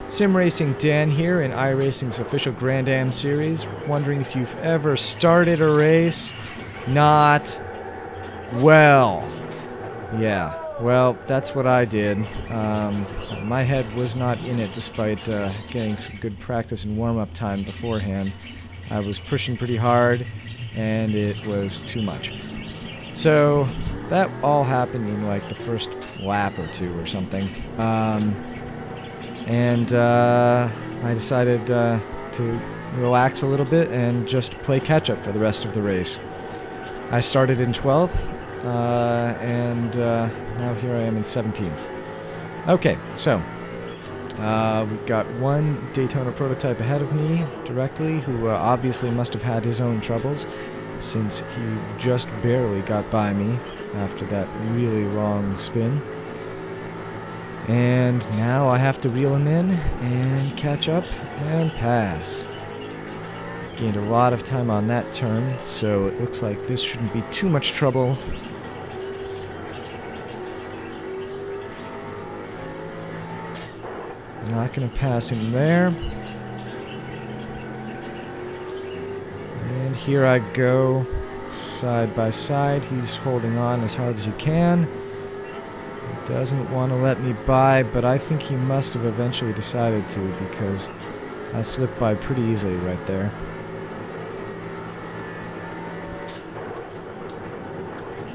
Sim Racing Dan here in iRacing's official Grand Am series. Wondering if you've ever started a race? Not well. Yeah, well, that's what I did. My head was not in it despite getting some good practice and warm-up time beforehand. I was pushing pretty hard and it was too much. So that all happened in like the first lap or two or something. I decided to relax a little bit and just play catch-up for the rest of the race. I started in 12th, and now here I am in 17th. Okay, so we've got one Daytona prototype ahead of me directly, who obviously must have had his own troubles, since he just barely got by me after that really long spin. And now I have to reel him in and catch up and pass. Gained a lot of time on that turn, so it looks like this shouldn't be too much trouble. Not going to pass him there. And here I go, side by side. He's holding on as hard as he can. Doesn't want to let me by, but I think he must have eventually decided to, because I slipped by pretty easily right there.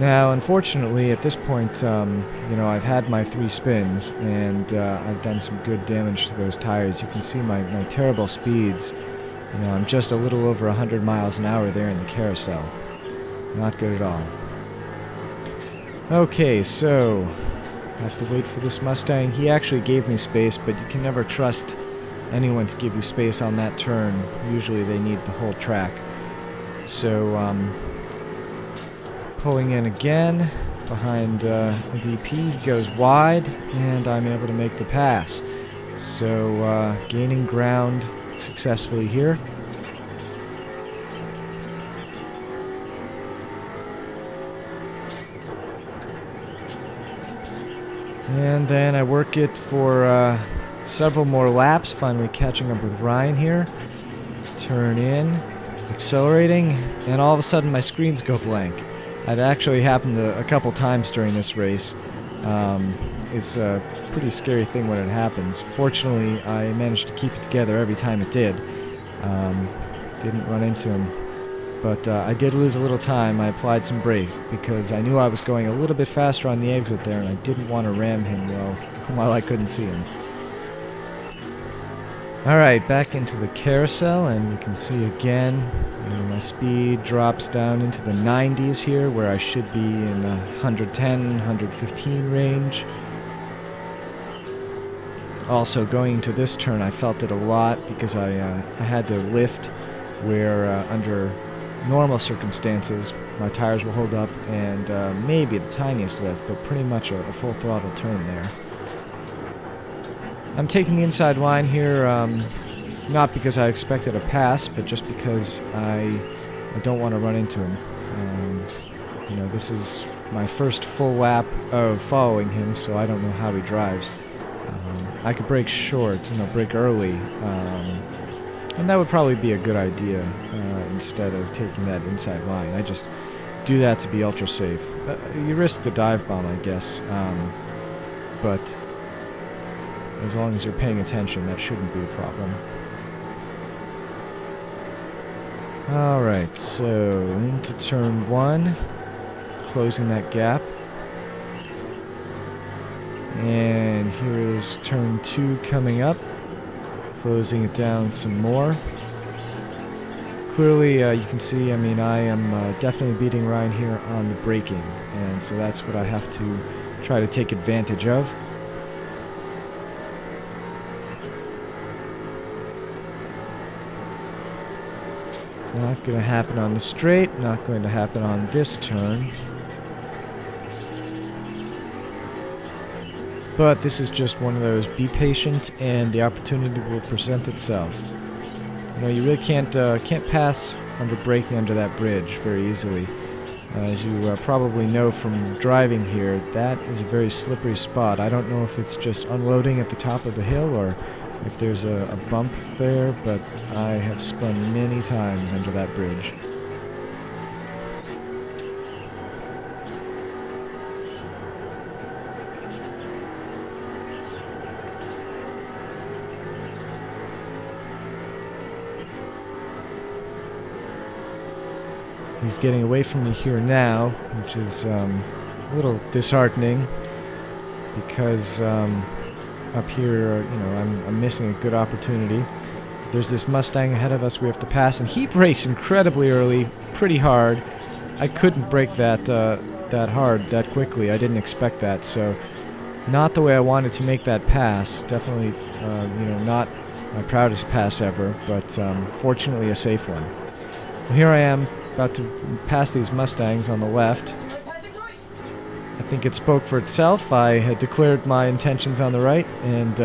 Now, unfortunately, at this point, you know, I've had my 3 spins, and I've done some good damage to those tires. You can see my terrible speeds. You know, I'm just a little over 100 miles an hour there in the carousel. Not good at all. Okay, so I have to wait for this Mustang. He actually gave me space, but you can never trust anyone to give you space on that turn. Usually they need the whole track. So, pulling in again behind DP. He goes wide, and I'm able to make the pass. So, gaining ground successfully here. And then I work it for several more laps, finally catching up with Ryan here. Turn in, accelerating, and all of a sudden my screens go blank. That actually happened a couple times during this race. It's a pretty scary thing when it happens. Fortunately, I managed to keep it together every time it did. Didn't run into him. But I did lose a little time. I applied some brake because I knew I was going a little bit faster on the exit there, and I didn't want to ram him while I couldn't see him. Alright, back into the carousel, and you can see again, you know, my speed drops down into the 90s here, where I should be in the 110, 115 range. Also, going into this turn, I felt it a lot because I had to lift where under normal circumstances my tires will hold up, and maybe the tiniest lift, but pretty much a full throttle turn there. I'm taking the inside line here, not because I expected a pass, but just because I don't want to run into him. You know, this is my first full lap of following him, so I don't know how he drives. I could brake short, you know, brake early, and that would probably be a good idea instead of taking that inside line. I just do that to be ultra safe. You risk the dive bomb, I guess, but as long as you're paying attention, that shouldn't be a problem. Alright, so into turn 1, closing that gap. And here is turn 2 coming up, closing it down some more. Clearly, you can see, I mean, I am definitely beating Ryan here on the braking, and so that's what I have to try to take advantage of. Not going to happen on the straight, not going to happen on this turn. But this is just one of those, be patient and the opportunity will present itself. You know, you really can't pass under braking under that bridge very easily. As you probably know from driving here, that is a very slippery spot. I don't know if it's just unloading at the top of the hill or if there's a bump there, but I have spun many times under that bridge. He's getting away from me here now, which is a little disheartening, because up here, you know, I'm missing a good opportunity. There's this Mustang ahead of us we have to pass, and he brakes incredibly early, pretty hard. I couldn't brake that hard, that quickly. I didn't expect that, so not the way I wanted to make that pass. Definitely, you know, not my proudest pass ever, but fortunately a safe one. Well, here I am, about to pass these Mustangs on the left. I think it spoke for itself. I had declared my intentions on the right and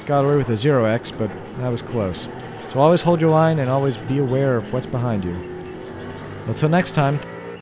got away with a 0x, but that was close. So always hold your line and always be aware of what's behind you. Until next time.